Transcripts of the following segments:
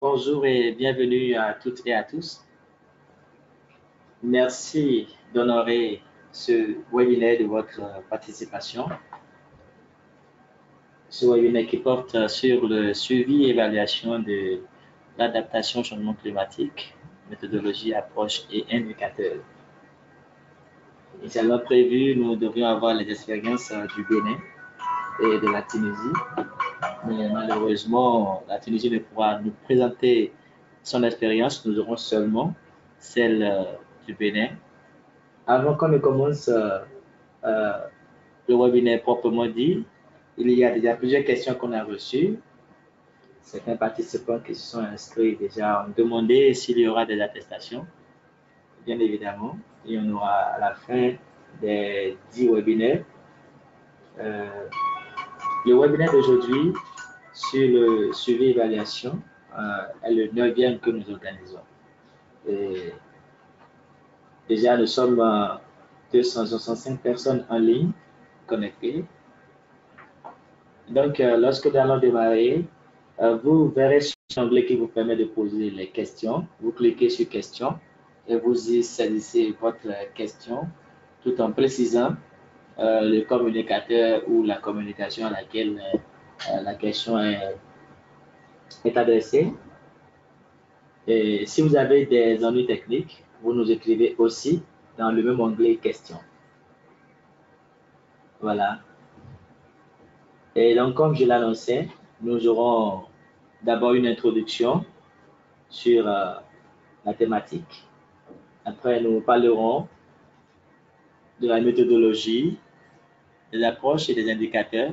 Bonjour et bienvenue à toutes et à tous. Merci d'honorer ce webinaire de votre participation. Ce webinaire qui porte sur le suivi et évaluation de l'adaptation au changement climatique, méthodologie, approche et indicateurs. Initialement prévu, nous devrions avoir les expériences du Bénin et de la Tunisie. Mais malheureusement, la Tunisie ne pourra nous présenter son expérience. Nous aurons seulement celle du Bénin. Avant qu'on ne commence le webinaire proprement dit, il y a déjà plusieurs questions qu'on a reçues. Certains participants qui se sont inscrits déjà ont demandé s'il y aura des attestations. Bien évidemment, il y en aura à la fin des 10 webinaires. Le webinaire d'aujourd'hui sur le suivi et évaluation est le 9e que nous organisons. Et déjà, nous sommes 265 personnes en ligne connectées. Donc, lorsque nous allons démarrer, vous verrez sur l'onglet qui vous permet de poser les questions. Vous cliquez sur questions et vous y saisissez votre question tout en précisant le communicateur ou la communication à laquelle la question est adressée. Et si vous avez des ennuis techniques, vous nous écrivez aussi dans le même onglet questions. Voilà. Et donc, comme je l'annonçais, nous aurons d'abord une introduction sur la thématique. Après, nous parlerons de la méthodologie, des approches et des indicateurs.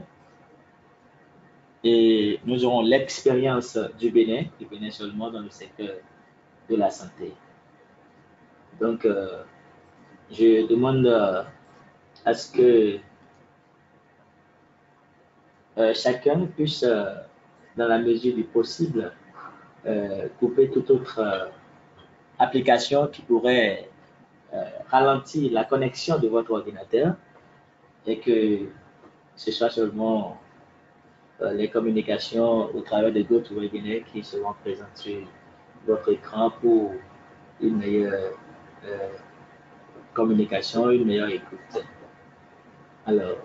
Et nous aurons l'expérience du Bénin seulement dans le secteur de la santé. Donc, je demande à ce que chacun puisse, dans la mesure du possible, couper toute autre application qui pourrait ralentir la connexion de votre ordinateur et que ce soit seulement les communications au travers de d'autres webinaires qui seront présents sur votre écran pour une meilleure communication, une meilleure écoute. Alors,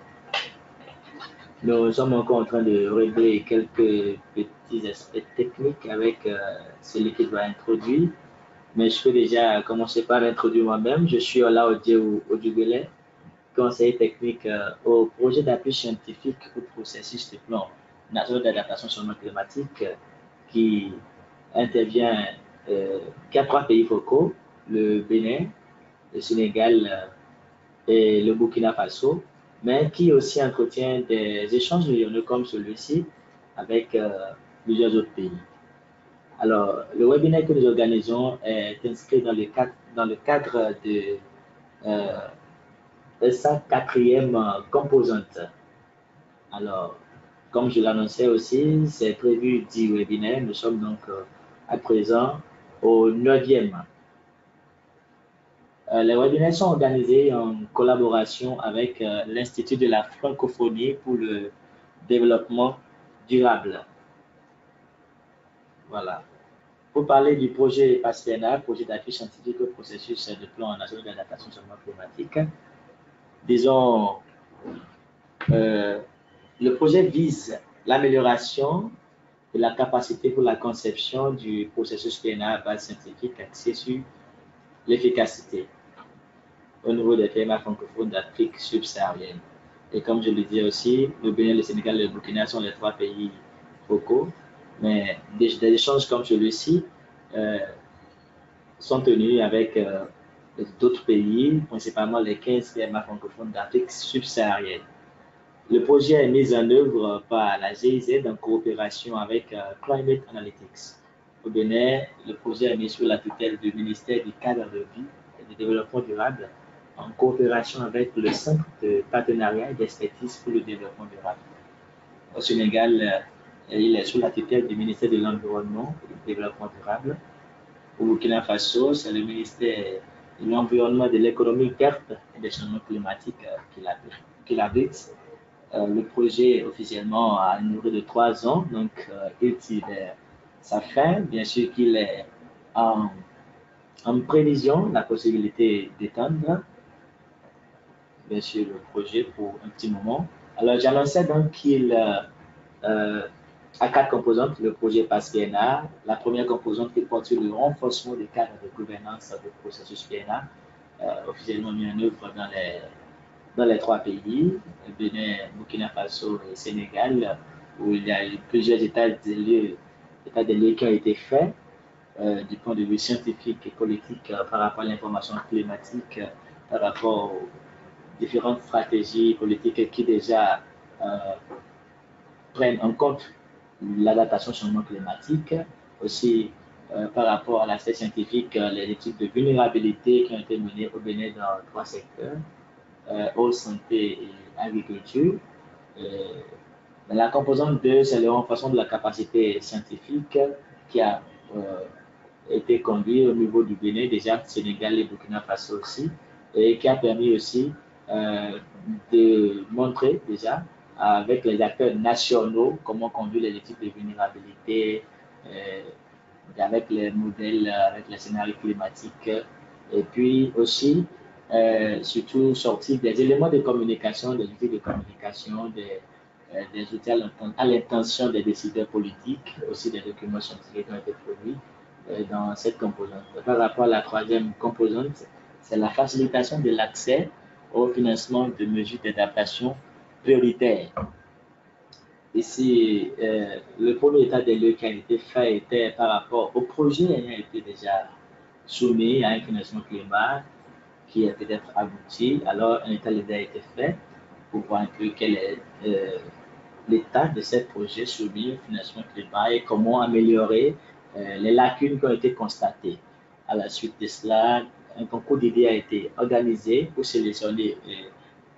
nous sommes encore en train de régler quelques petits aspects techniques avec celui qui va introduire, mais je peux déjà commencer par introduire moi-même. Je suis Olaodié Odubele, conseiller technique au projet d'appui scientifique au processus de plan national d'adaptation au changement climatique qui intervient, qui a 3 pays focaux, le Bénin, le Sénégal et le Burkina Faso, mais qui aussi entretient des échanges régionaux comme celui-ci avec plusieurs autres pays. Alors, le webinaire que nous organisons est inscrit dans le cadre de sa 4e composante. Alors, comme je l'annonçais aussi, c'est prévu 10 webinaires. Nous sommes donc à présent au 9e. Les webinaires sont organisés en collaboration avec l'Institut de la francophonie pour le développement durable. Voilà. Pour parler du projet PASPENA, projet d'appui scientifique au processus de plan national d'adaptation au changement climatique, disons, le projet vise l'amélioration de la capacité pour la conception du processus PNA à base scientifique axé sur l'efficacité au niveau des PMA francophones d'Afrique subsaharienne. Et comme je le disais aussi, le Bénin, le Sénégal et le Burkina sont les 3 pays focaux, mais des échanges comme celui-ci sont tenus avec d'autres pays, principalement les 15 PMA francophones d'Afrique subsaharienne. Le projet est mis en œuvre par la GIZ en coopération avec Climate Analytics. Au Bénin, le projet est mis sous la tutelle du ministère du Cadre de vie et du Développement durable en coopération avec le Centre de partenariat et d'expertise pour le développement durable. Au Sénégal, il est sous la tutelle du ministère de l'Environnement et du Développement durable. Au Burkina Faso, c'est le ministère de l'Environnement, de l'économie verte et des changements climatiques qui l'abrite. Le projet officiellement a une durée de 3 ans, donc il tire sa fin. Bien sûr qu'il est en prévision la possibilité d'étendre, bien sûr, le projet pour un petit moment. Alors, j'annonçais donc qu'il a quatre composantes, le projet PASS-PNA. La première composante qui porte sur le renforcement des cadres de gouvernance du processus PNA, officiellement mis en œuvre dans les trois pays, Bénin, Burkina Faso et Sénégal, où il y a eu plusieurs états des lieux qui ont été faits du point de vue scientifique et politique par rapport à l'information climatique, par rapport aux différentes stratégies politiques qui déjà prennent en compte l'adaptation au changement climatique, aussi par rapport à l'aspect scientifique, les études de vulnérabilité qui ont été menées au Bénin dans trois secteurs, eau, santé et agriculture. La composante 2, c'est le renforcement de la capacité scientifique qui a été conduit au niveau du Bénin, déjà Sénégal et Burkina Faso aussi, et qui a permis aussi de montrer déjà avec les acteurs nationaux comment conduire les études de vulnérabilité, avec les modèles, avec les scénarios climatiques, et puis aussi surtout sortir des éléments de communication, des outils de communication, des outils à l'intention des décideurs politiques, aussi des documents scientifiques qui ont été produits dans cette composante. Par rapport à la troisième composante, c'est la facilitation de l'accès au financement de mesures d'adaptation prioritaires. Ici, le premier état des lieux qui a été fait était par rapport au projet ayant été déjà soumis à un financement climat qui est peut-être abouti. Alors, un état des lieux a été fait pour voir un peu quel est l'état de ces projets soumis au financement climat et comment améliorer les lacunes qui ont été constatées. À la suite de cela, un concours d'idées a été organisé pour sélectionner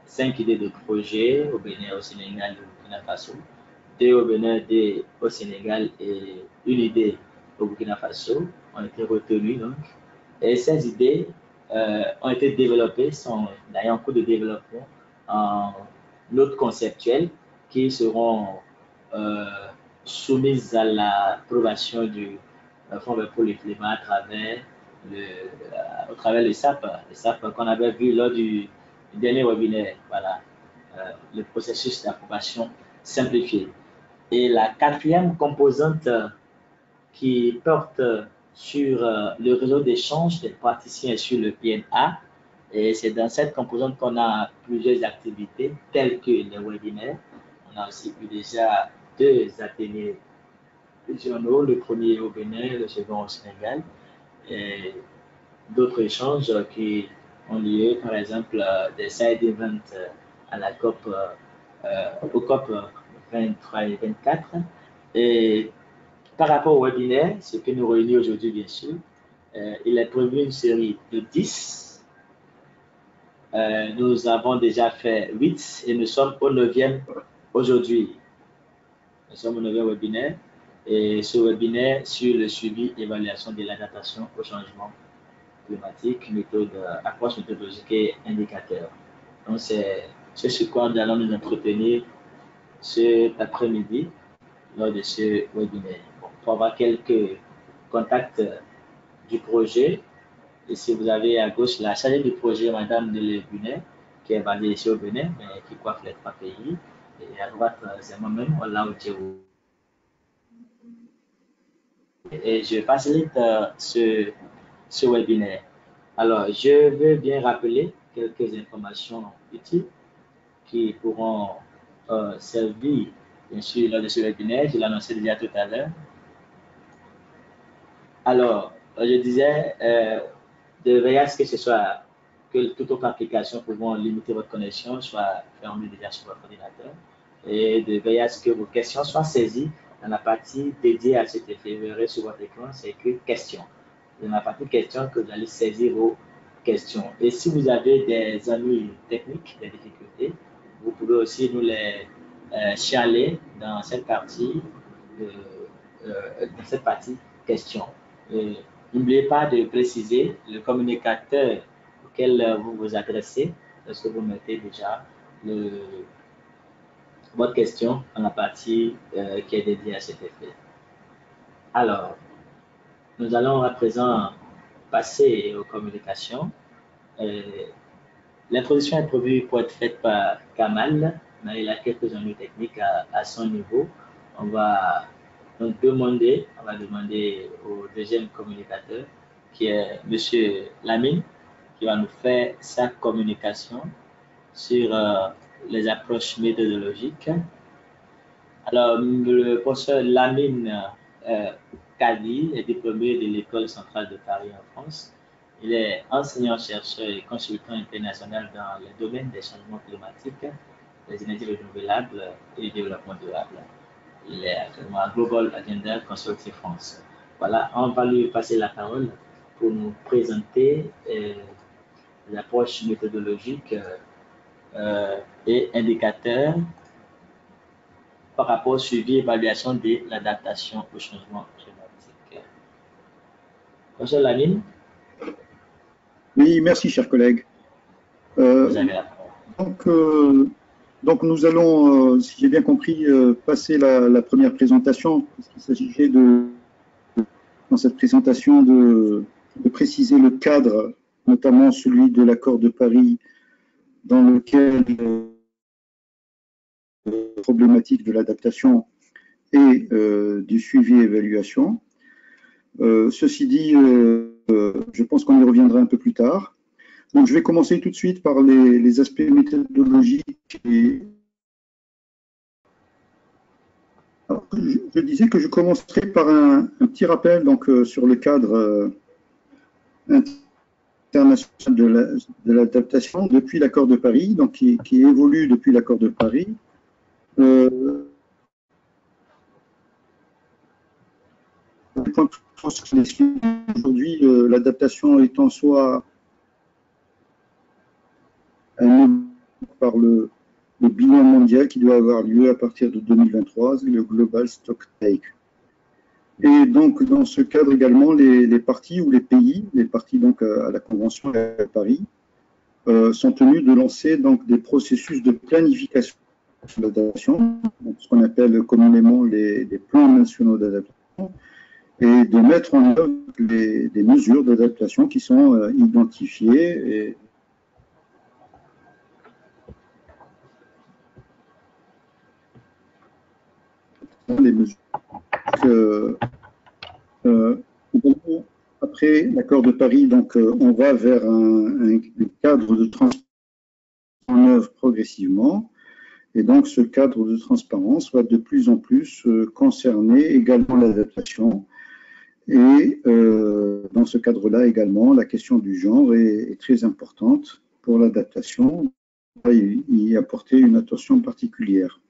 5 idées de projets au Bénin, au Sénégal et au Burkina Faso, 2 au Bénin, 2 au Sénégal et une idée au Burkina Faso ont été retenues. Donc. Et ces idées ont été développées, sont d'ailleurs en cours de développement en notes conceptuelles qui seront soumises à l'approbation du Fonds pour le climat au travers le SAP qu'on avait vu lors du dernier webinaire. Voilà, le processus d'approbation simplifié. Et la quatrième composante qui porte sur le réseau d'échange des praticiens sur le PNA, et c'est dans cette composante qu'on a plusieurs activités telles que les webinaires. On a aussi eu déjà 2 ateliers régionaux, le premier au Bénin, le second au Sénégal, et d'autres échanges qui ont lieu, par exemple des side events à la COP, au COP 23 et 24. Et par rapport au webinaire, ce qui nous réunit aujourd'hui, bien sûr, il est prévu une série de 10. Nous avons déjà fait 8 et nous sommes au 9e aujourd'hui. Nous sommes au 9e webinaire et ce webinaire sur le suivi et évaluation de l'adaptation au changement climatique, approche méthodologique et indicateur. Donc, c'est sur quoi nous allons nous entretenir cet après-midi lors de ce webinaire. Bon, pour avoir quelques contacts du projet, et si vous avez à gauche la chargée du projet, Madame de Lébunet, qui est basée ici au Bénin, mais qui coiffe les 3 pays, et à droite, c'est moi-même, Ola Oudjéou. Et je facilite ce webinaire. Alors, je veux bien rappeler quelques informations utiles qui pourront servir, bien sûr, lors de ce webinaire. Je l'annonçais déjà tout à l'heure. Alors, je disais, de veiller à ce que ce soit, que toute autre application pouvant limiter votre connexion soit fermée déjà sur votre ordinateur et de veiller à ce que vos questions soient saisies dans la partie dédiée à cet effet. Vous verrez sur votre écran, c'est écrit questions. Dans la partie questions que vous allez saisir vos questions. Et si vous avez des ennuis techniques, des difficultés, vous pouvez aussi nous les chialer dans cette partie questions. N'oubliez pas de préciser le communicateur auquel vous vous adressez lorsque vous mettez déjà votre question dans la partie qui est dédiée à cet effet. Alors, nous allons à présent passer aux communications. Euh, L'introduction est prévue pour être faite par Kamal, mais il a quelques ennuis techniques à son niveau. On va donc demander au deuxième communicateur, qui est Monsieur Lamine, qui va nous faire sa communication sur les approches méthodologiques. Alors, le professeur Lamine Kadi est diplômé de l'École centrale de Paris en France. Il est enseignant-chercheur et consultant international dans le domaine des changements climatiques, des énergies renouvelables et du développement durable. Il est actuellement à Global Agenda Consulting France. Voilà, on va lui passer la parole pour nous présenter les approches méthodologiques et indicateurs par rapport au suivi et évaluation de l'adaptation au changement climatique. Monsieur Lamine, oui, merci, cher collègue. vous avez la parole. Donc nous allons, si j'ai bien compris, passer la première présentation, puisqu'il s'agissait dans cette présentation de préciser le cadre, notamment celui de l'accord de Paris, dans lequel la problématique de l'adaptation et du suivi et évaluation. Ceci dit, je pense qu'on y reviendra un peu plus tard. Donc, je vais commencer tout de suite par les aspects méthodologiques. Alors, je disais que je commencerai par un petit rappel donc, sur le cadre international de l'adaptation depuis l'accord de Paris, donc qui évolue depuis l'accord de Paris. Aujourd'hui, l'adaptation est en soi par le bilan mondial qui doit avoir lieu à partir de 2023, le Global Stock Take. Et donc, dans ce cadre également, les parties ou les pays, les parties donc à la Convention de Paris, sont tenus de lancer donc des processus de planification d'adaptation, ce qu'on appelle communément les plans nationaux d'adaptation, et de mettre en œuvre des mesures d'adaptation qui sont identifiées et les mesures après l'accord de Paris, donc on va vers un cadre de transparence en œuvre progressivement, et donc ce cadre de transparence va de plus en plus concerner également l'adaptation. Et dans ce cadre-là également, la question du genre est très importante pour l'adaptation, y apporter une attention particulière.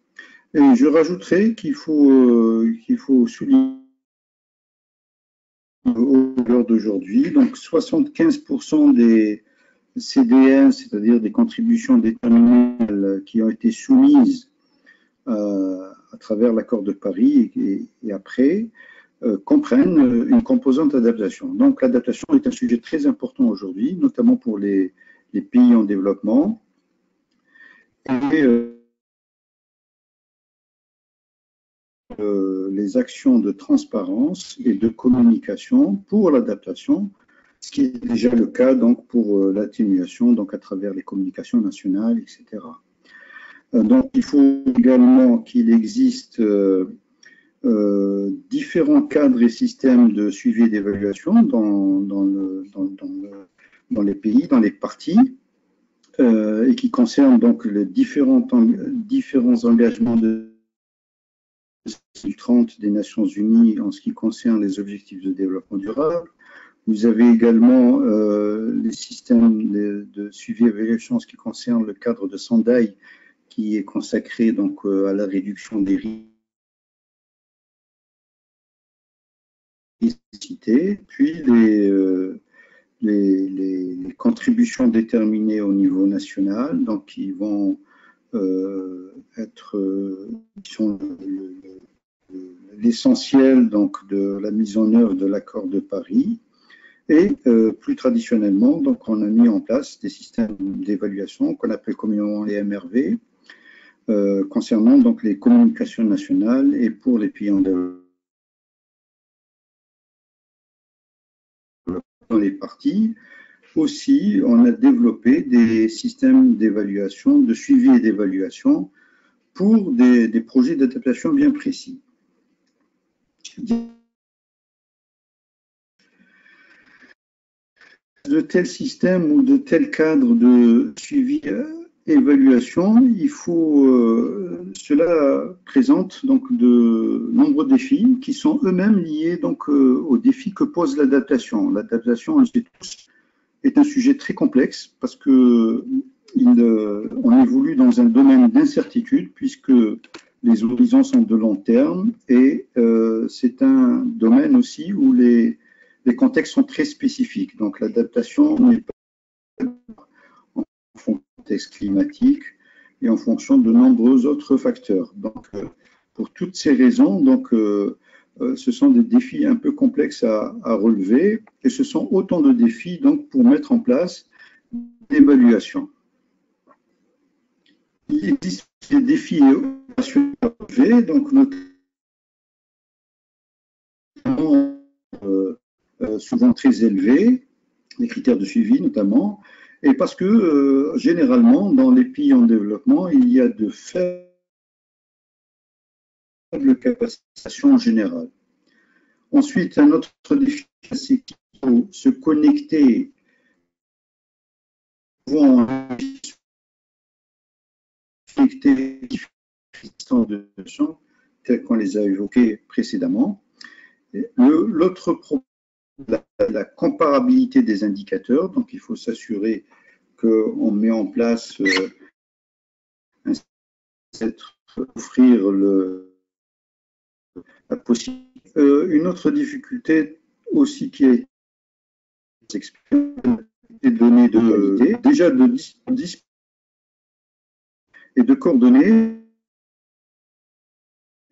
Et je rajouterai qu'il faut souligner au l'heure d'aujourd'hui, donc 75% des CDN, c'est-à-dire des contributions déterminales qui ont été soumises à travers l'accord de Paris et après, comprennent une composante d'adaptation. Donc l'adaptation est un sujet très important aujourd'hui, notamment pour les pays en développement. Et les actions de transparence et de communication pour l'adaptation, ce qui est déjà le cas donc pour l'atténuation, donc à travers les communications nationales, etc. Donc il faut également qu'il existe différents cadres et systèmes de suivi et d'évaluation dans les pays, dans les parties, et qui concernent donc les différents engagements de 2030 des Nations Unies en ce qui concerne les objectifs de développement durable. Vous avez également les systèmes de suivi et évaluation en ce qui concerne le cadre de Sendai qui est consacré donc à la réduction des risques, puis les contributions déterminées au niveau national, donc qui vont qui sont l'essentiel donc de la mise en œuvre de l'accord de Paris. Et plus traditionnellement, donc on a mis en place des systèmes d'évaluation qu'on appelle communément les MRV, concernant donc les communications nationales et pour les pays en développement. dans les parties. Aussi, on a développé des systèmes d'évaluation, de suivi et d'évaluation pour des projets d'adaptation bien précis. De tels systèmes ou de tels cadres de suivi évaluation, cela présente donc de nombreux défis qui sont eux-mêmes liés donc aux défis que pose l'adaptation. L'adaptation, on le sait tous, est un sujet très complexe parce que on évolue dans un domaine d'incertitude puisque les horizons sont de long terme et c'est un domaine aussi où les contextes sont très spécifiques. Donc l'adaptation n'est pas en fonction du contexte climatique et en fonction de nombreux autres facteurs. Donc pour toutes ces raisons, donc, ce sont des défis un peu complexes à relever et ce sont autant de défis donc, pour mettre en place l'évaluation. Il existe des défis opérationnels à relever, donc notamment souvent très élevés, les critères de suivi notamment, et parce que généralement dans les pays en développement, il y a de faibles capacitation générale. Ensuite, un autre défi, c'est qu'il faut se connecter de champs tels qu'on les a évoqués précédemment. L'autre problème, la comparabilité des indicateurs. Donc, il faut s'assurer qu'on met en place offrir la possibilité. Une autre difficulté aussi qui est des données de qualité, déjà de et de coordonner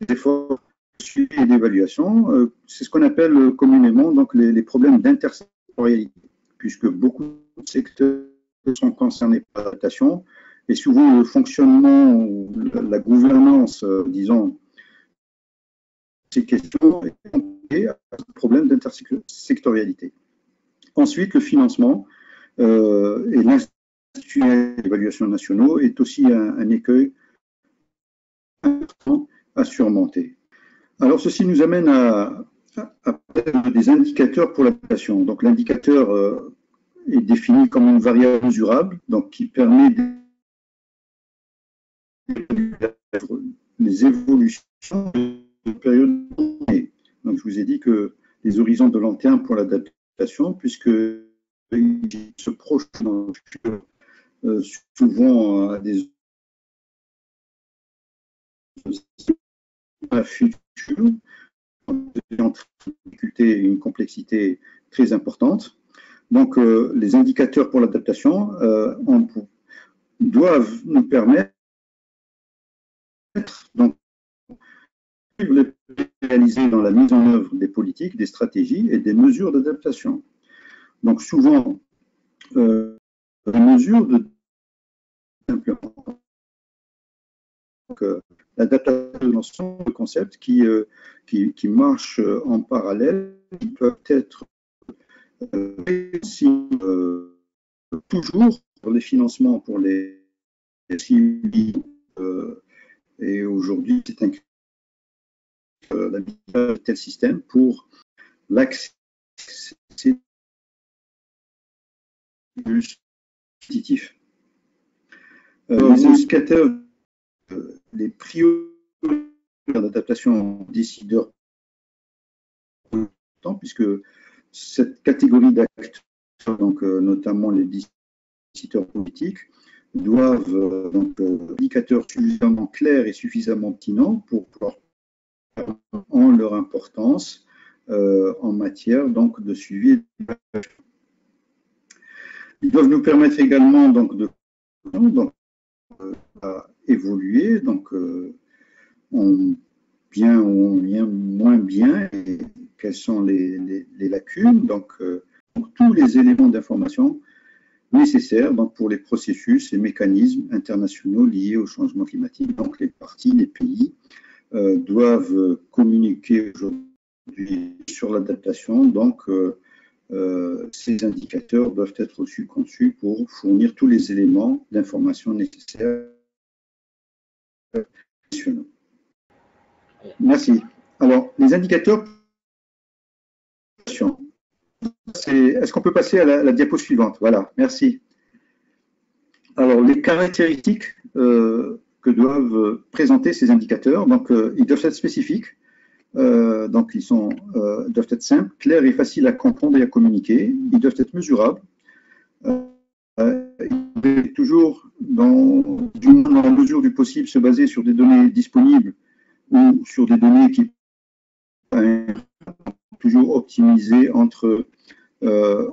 les efforts de suivi et d'évaluation. C'est ce qu'on appelle communément donc, les problèmes d'intersectorialité, puisque beaucoup de secteurs sont concernés par l'adaptation et souvent le fonctionnement ou la gouvernance, disons, ces questions est liée à ce problème d'intersectorialité. Ensuite, le financement et l'Institut d'évaluation nationaux est aussi un écueil important à surmonter. Alors, ceci nous amène à des indicateurs pour l'adaptation. Donc, l'indicateur est défini comme une variable mesurable, donc qui permet les évolutions de période donnée. Donc, je vous ai dit que les horizons de long terme pour l'adaptation, puisque ils se projetent souvent à des futurs, une difficulté, une complexité très importante. Donc, les indicateurs pour l'adaptation doivent nous permettre donc, de réaliser dans la mise en œuvre des politiques, des stratégies et des mesures d'adaptation. Donc, souvent, les mesures d'implémentation. L'adaptation sont des concepts qui marchent en parallèle, qui peuvent être toujours pour les financements, pour les civils, et aujourd'hui, c'est un de tel système pour l'accès plus compétitif. Les indicateurs, les priorités d'adaptation décideurs, puisque cette catégorie d'acteurs, donc notamment les décideurs politiques, doivent donc indicateurs suffisamment clairs et suffisamment pertinents pour pouvoir en leur importance en matière donc de suivi. Ils doivent nous permettre également donc à évoluer donc bien ou moins bien et quelles sont les lacunes donc tous les éléments d'information nécessaires donc, pour les processus et mécanismes internationaux liés au changement climatique. Donc les parties, les pays doivent communiquer aujourd'hui sur l'adaptation, donc ces indicateurs doivent être aussi conçus pour fournir tous les éléments d'information nécessaires. Merci. Alors, les indicateurs, est-ce qu'on peut passer à la diapo suivante? Voilà, merci. Alors, les caractéristiques que doivent présenter ces indicateurs, donc ils doivent être spécifiques, donc ils doivent être simples, clairs et faciles à comprendre et à communiquer, ils doivent être mesurables, ils doivent toujours, dans la mesure du possible, se baser sur des données disponibles ou sur des données qui sont toujours optimisées entre ce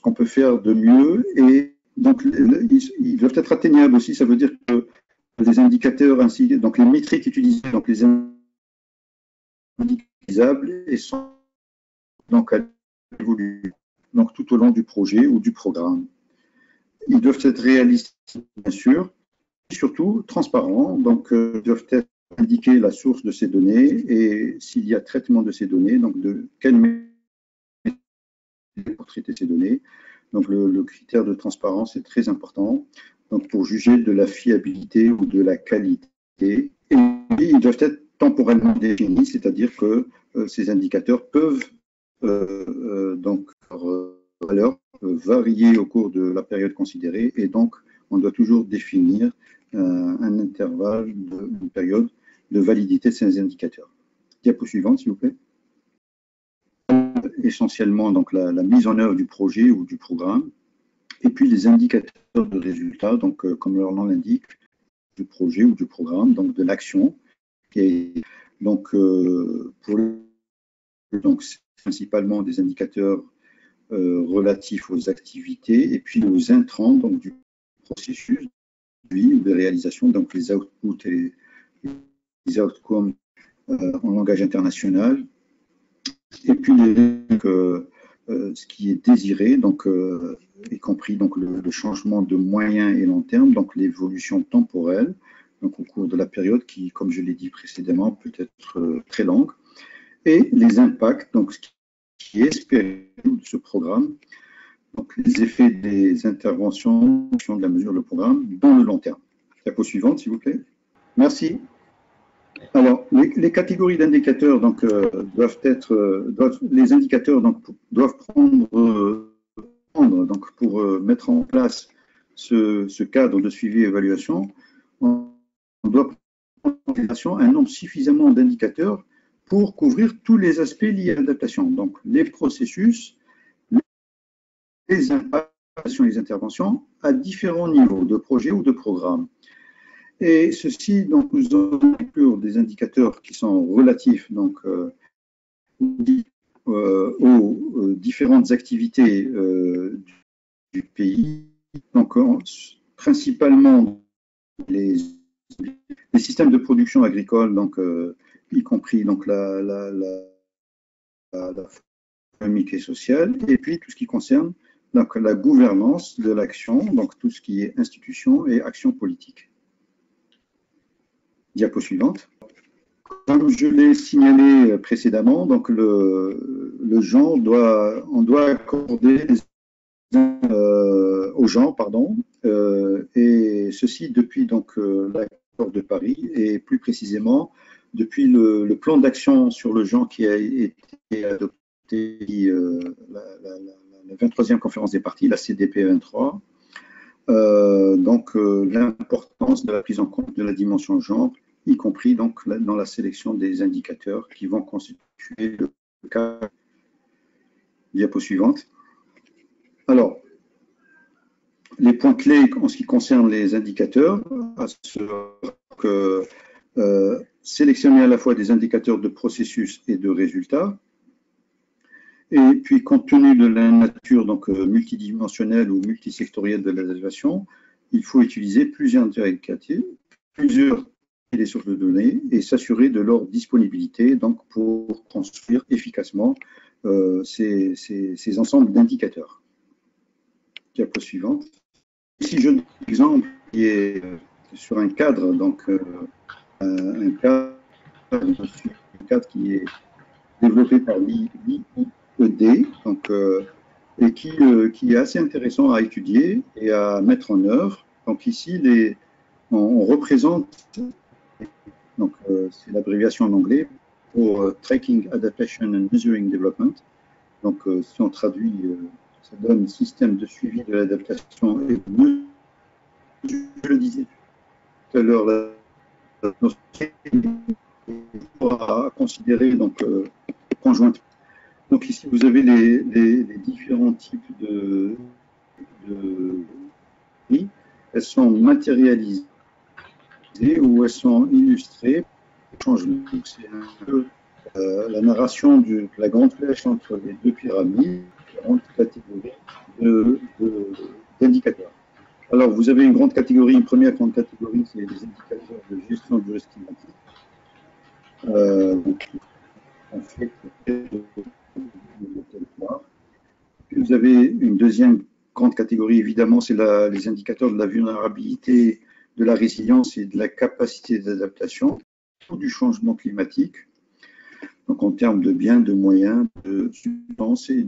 qu'on peut faire de mieux, et donc ils doivent être atteignables aussi. Ça veut dire que les indicateurs ainsi, donc les métriques utilisées, donc les utilisables et sont donc à évoluer donc tout au long du projet ou du programme. Ils doivent être réalistes, bien sûr, et surtout transparents, donc doivent être indiquer la source de ces données et s'il y a traitement de ces données, donc de quelle méthode pour traiter ces données. Donc le critère de transparence est très important, donc pour juger de la fiabilité ou de la qualité. Et ils doivent être temporellement définis, c'est-à-dire que ces indicateurs peuvent donc valeur varier au cours de la période considérée, et donc on doit toujours définir un intervalle, une période de validité de ces indicateurs. Diapo suivante, s'il vous plaît. Essentiellement donc la mise en œuvre du projet ou du programme, et puis les indicateurs de résultats, donc comme leur nom l'indique, du projet ou du programme, donc de l'action. Et donc donc c'est principalement des indicateurs relatifs aux activités et puis aux intrants donc du processus ou des réalisations, donc les outputs et les outcomes en langage international, et puis ce qui est désiré, donc y compris donc le changement de moyen et long terme, donc l'évolution temporelle, donc au cours de la période qui, comme je l'ai dit précédemment, peut être très longue, et les impacts, donc ce qui est espéré de ce programme, donc les effets des interventions de la mesure, le programme, dans le long terme. Diapo suivante, s'il vous plaît. Merci. Alors, les catégories d'indicateurs donc les indicateurs donc doivent prendre donc pour mettre en place ce cadre de suivi et évaluation, on doit prendre en considération un nombre suffisamment d'indicateurs pour couvrir tous les aspects liés à l'adaptation, donc les processus, les impacts, les interventions à différents niveaux de projet ou de programme. Et ceci, donc, nous inclut des indicateurs qui sont relatifs donc, aux différentes activités du pays, donc principalement les systèmes de production agricole, donc, y compris donc, la économique et sociale, et puis tout ce qui concerne donc, la gouvernance de l'action, donc tout ce qui est institution et action politique. Diapo suivante. Comme je l'ai signalé précédemment, donc le genre on doit accorder aux gens, pardon, et ceci depuis donc l'accord de Paris et plus précisément depuis le plan d'action sur le genre qui a été adopté la 23e conférence des parties, la CDP 23. Donc l'importance de la prise en compte de la dimension genre, y compris donc dans la sélection des indicateurs qui vont constituer le cas. Diapo suivante. Alors, les points clés en ce qui concerne les indicateurs, sélectionner à la fois des indicateurs de processus et de résultats, et puis compte tenu de la nature donc multidimensionnelle ou multisectorielle de l'adaptation, il faut utiliser plusieurs indicateurs, plusieurs des sources de données et s'assurer de leur disponibilité donc pour construire efficacement ces ensembles d'indicateurs. Diapo suivante. Ici, je donne un exemple qui est sur un cadre, donc un cadre qui est développé par l'IED, donc, et qui est assez intéressant à étudier et à mettre en œuvre. Donc ici, on représente, donc c'est l'abréviation en anglais pour Tracking, Adaptation and Measuring Development. Donc si on traduit, ça donne système de suivi de l'adaptation et je le disais tout à l'heure, à considérer donc conjointement. Donc ici vous avez les différents types de prix. Elles sont matérialisées ou elles sont illustrées. C'est un peu la narration de la grande flèche entre les deux pyramides, différentes catégories d'indicateurs. Alors, vous avez une grande catégorie, une première grande catégorie, c'est les indicateurs de gestion du risque climatique. Donc, on fait Puis vous avez une deuxième grande catégorie, évidemment, c'est les indicateurs de la vulnérabilité, de la résilience et de la capacité d'adaptation ou du changement climatique. Donc, en termes de biens, de moyens, de substances et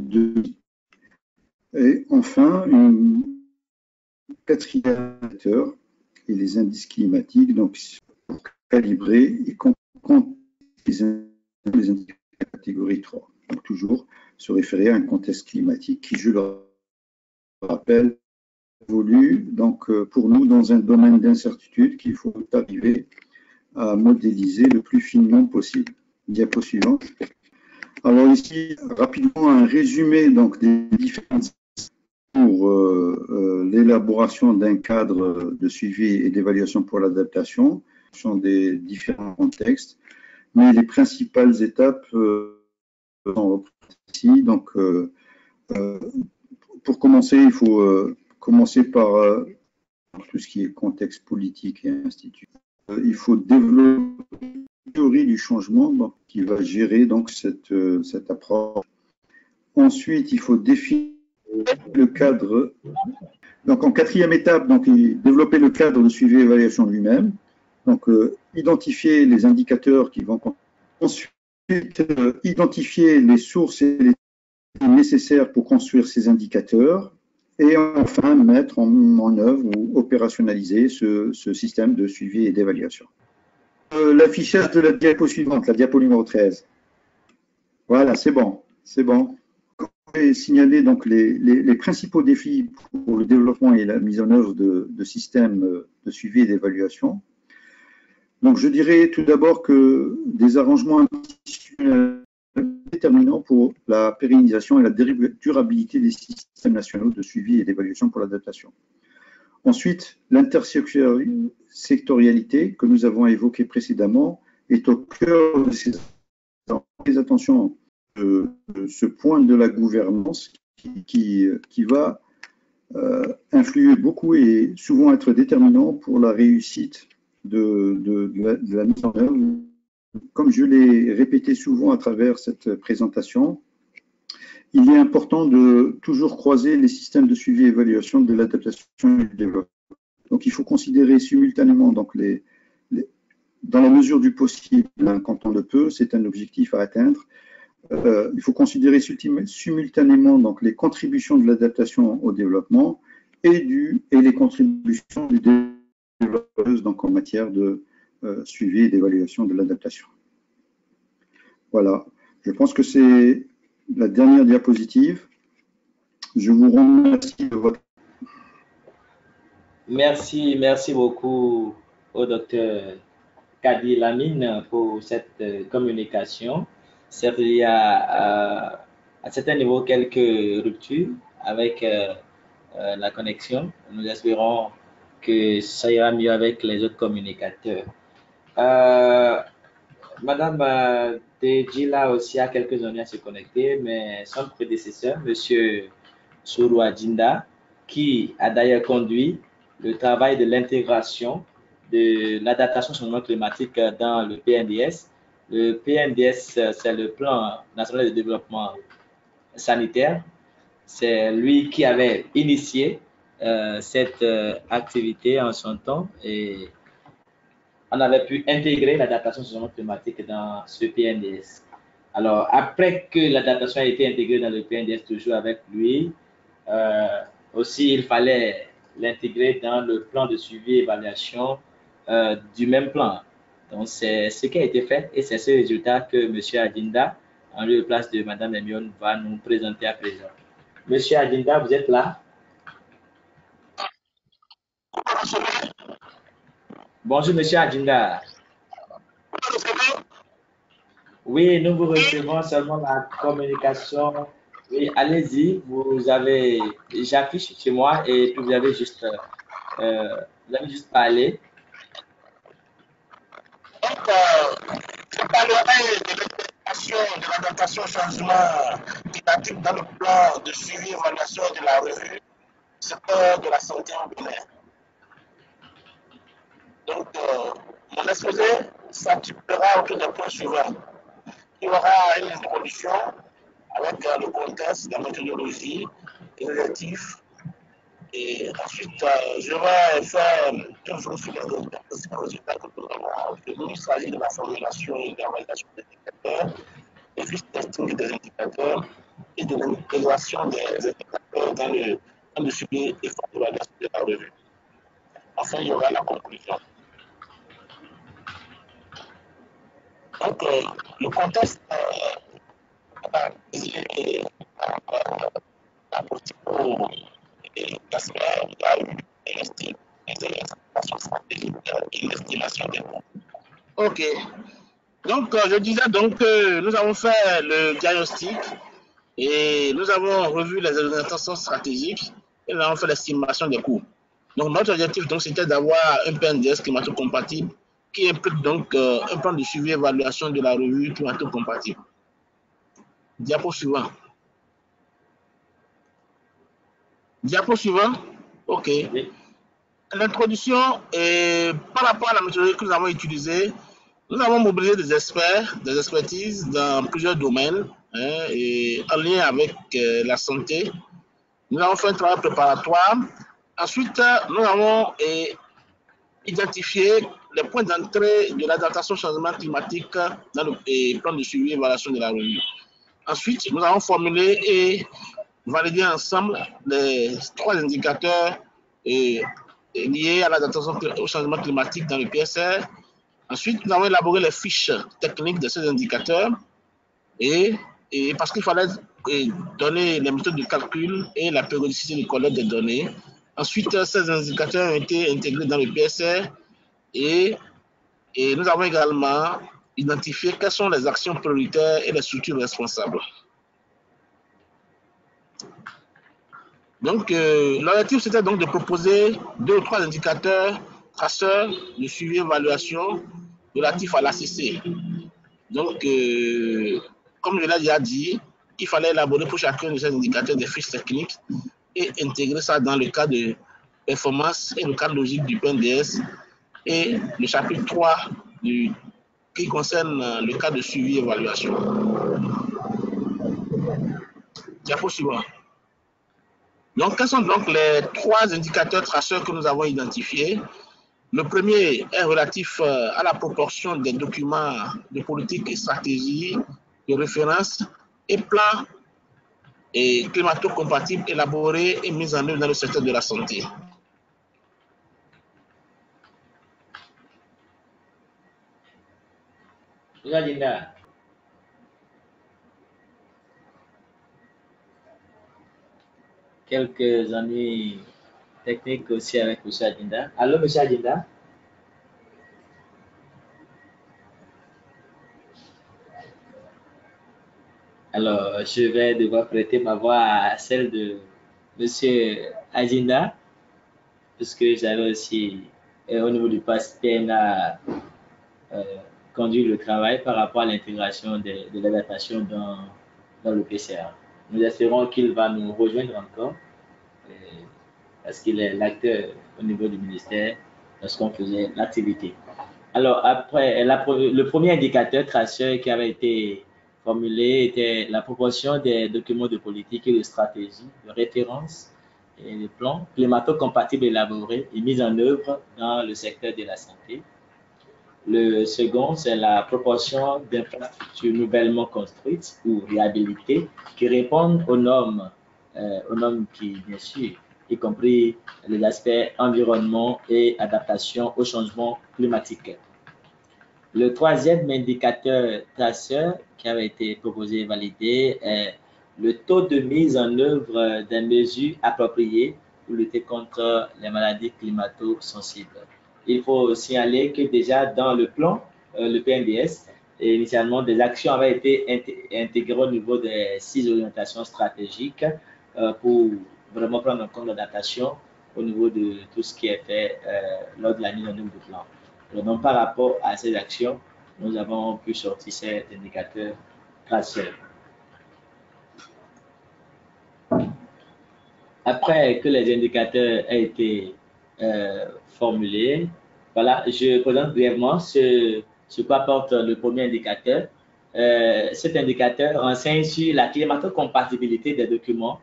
enfin, une quatrième indicateur et les indices climatiques, donc calibrés et compte les indicateurs de la catégorie 3. Donc, toujours se référer à un contexte climatique qui, je le rappelle, évolue donc pour nous dans un domaine d'incertitude qu'il faut arriver à modéliser le plus finement possible. Diapo suivante. Alors ici, rapidement, un résumé donc, des différentes pour l'élaboration d'un cadre de suivi et d'évaluation pour l'adaptation, ce sont des différents contextes, mais les principales étapes sont représentées ici. Donc, pour commencer, il faut commencer par tout ce qui est contexte politique et institut. Il faut développer une théorie du changement donc, qui va gérer donc, cette approche. Ensuite, il faut définir le cadre. Donc, en quatrième étape, donc, développer le cadre de suivi et évaluation lui-même. Donc, identifier les indicateurs qui vont. Ensuite, identifier les sources et les nécessaires pour construire ces indicateurs. Et enfin, mettre en œuvre ou opérationnaliser ce système de suivi et d'évaluation. L'affichage de la diapo suivante, la diapo numéro 13. Voilà, c'est bon, c'est bon. Je vais signaler donc les principaux défis pour le développement et la mise en œuvre de systèmes de suivi et d'évaluation. Donc, je dirais tout d'abord que des arrangements déterminants pour la pérennisation et la durabilité des systèmes nationaux de suivi et d'évaluation pour l'adaptation. Ensuite, l'intersectorialité que nous avons évoquée précédemment est au cœur de ces attentions de ce point de la gouvernance qui va influer beaucoup et souvent être déterminant pour la réussite de la mise en œuvre. Comme je l'ai répété souvent à travers cette présentation, il est important de toujours croiser les systèmes de suivi et évaluation de l'adaptation et du développement. Donc, il faut considérer simultanément, donc dans la mesure du possible, hein, quand on le peut, c'est un objectif à atteindre. Il faut considérer simultanément donc, les contributions de l'adaptation au développement et les contributions du développeur donc, en matière de suivi et d'évaluation de l'adaptation. Voilà, je pense que c'est la dernière diapositive. Je vous remercie de votre... Merci beaucoup au docteur Kadi Lamine pour cette communication. Certes, il y a à certains niveaux quelques ruptures avec la connexion. Nous espérons que ça ira mieux avec les autres communicateurs. Madame Dejila aussi a quelques années à se connecter, mais son prédécesseur, Monsieur Sourou Djinda, qui a d'ailleurs conduit le travail de l'intégration de l'adaptation au changement climatique dans le PNDS. Le PNDS, c'est le Plan national de développement sanitaire. C'est lui qui avait initié cette activité en son temps et on avait pu intégrer l'adaptation au changement climatique dans ce PNDS. Alors, après que l'adaptation a été intégrée dans le PNDS, toujours avec lui, aussi, il fallait l'intégrer dans le plan de suivi et évaluation du même plan. Donc, c'est ce qui a été fait et c'est ce résultat que M. Adinda, en lieu et place de Mme Emion, va nous présenter à présent. M. Adinda, vous êtes là? Bonjour, M. Adinda. Oui, nous vous recevons seulement la communication. Oui, allez-y, vous avez, j'affiche chez moi et puis vous avez juste parlé. Donc, je parlerai de l'adaptation au changement climatique dans le plan de suivi et évaluation de la revue secteur de la santé en Bénin. Donc, mon exposé s'articulera autour des points suivants. Il y aura une introduction avec le contexte, la méthodologie, les objectifs. Et ensuite, je vais faire toujours sur les résultats que nous avons obtenus. Il s'agit de la formulation et de la validation des indicateurs, des fiches testing des indicateurs et de l'intégration des indicateurs dans le suivi et formulation de la revue. Enfin, il y aura la conclusion. Donc, le contexte Ok. Donc, je disais donc que nous avons fait le diagnostic et nous avons revu les orientations stratégiques et nous avons fait l'estimation des coûts. Donc, notre objectif, c'était d'avoir un PNDS climato-compatible qui implique donc un plan de suivi et évaluation de la revue climato-compatible. Diapo suivant. Diapo suivant. OK. Oui. L'introduction, par rapport à la méthodologie que nous avons utilisée, nous avons mobilisé des experts, des expertises dans plusieurs domaines, et en lien avec la santé. Nous avons fait un travail préparatoire. Ensuite, nous avons identifié les points d'entrée de l'adaptation au changement climatique dans le plan de suivi et évaluation de la revue. Ensuite, nous avons formulé et validé ensemble les 3 indicateurs liés à l'adaptation au changement climatique dans le PSR. Ensuite, nous avons élaboré les fiches techniques de ces indicateurs et parce qu'il fallait donner les méthodes de calcul et la périodicité de collecte des données. Ensuite, ces indicateurs ont été intégrés dans le PSR et nous avons également identifié quelles sont les actions prioritaires et les structures responsables. Donc, l'objectif, c'était donc de proposer 2 ou 3 indicateurs traceurs de suivi et évaluation relatifs à l'ACC. Donc, comme je l'ai déjà dit, il fallait élaborer pour chacun de ces indicateurs des fiches techniques et intégrer ça dans le cadre de performance et le cadre logique du PNDS et le chapitre 3 qui concerne le cadre de suivi et évaluation. Diapo suivant. Donc, quels sont donc les 3 indicateurs traceurs que nous avons identifiés? Le premier est relatif à la proportion des documents de politique et stratégie, de référence et plans climato-compatibles élaborés et mis en œuvre dans le secteur de la santé. Linda. Quelques ennuis techniques aussi avec M. Adinda. Allô, M. Adinda? Alors, je vais devoir prêter ma voix à celle de M. Adinda, puisque j'avais aussi, au niveau du PAS PNA, conduit le travail par rapport à l'intégration de l'adaptation dans le PCR. Nous espérons qu'il va nous rejoindre encore, parce qu'il est l'acteur au niveau du ministère lorsqu'on faisait l'activité. Alors, après, le premier indicateur traceur qui avait été formulé était la proportion des documents de politique et de stratégie, de référence et de plans climato-compatibles élaborés et mis en œuvre dans le secteur de la santé. Le second, c'est la proportion d'infrastructures nouvellement construites ou réhabilitées qui répondent aux normes qui, bien sûr, y compris les aspects environnement et adaptation au changement climatique. Le troisième indicateur traceur qui avait été proposé et validé est le taux de mise en œuvre des mesures appropriées pour lutter contre les maladies climato-sensibles. Il faut signaler que déjà dans le plan, le PNDS, initialement, des actions avaient été intégrées au niveau des 6 orientations stratégiques pour vraiment prendre en compte l'adaptation au niveau de tout ce qui est fait lors de la mise en œuvre du plan. Donc, par rapport à ces actions, nous avons pu sortir cet indicateur traceur. Après que les indicateurs aient été formulés, voilà, je présente brièvement ce qu'apporte le premier indicateur. Cet indicateur renseigne sur la climato-compatibilité des documents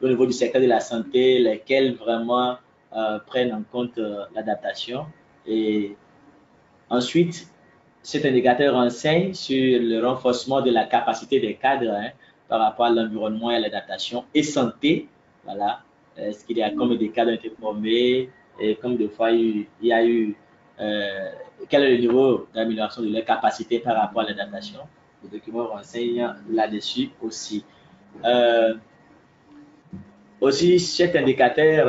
au niveau du secteur de la santé, lesquels vraiment prennent en compte l'adaptation. Et ensuite, cet indicateur renseigne sur le renforcement de la capacité des cadres par rapport à l'environnement et à l'adaptation et santé. Voilà, ce qu'il y a comme des cadres ont été formés et comme de fois il y a eu quel est le niveau d'amélioration de leur capacité par rapport à l'adaptation. Le document renseigne là-dessus aussi. Aussi, cet indicateur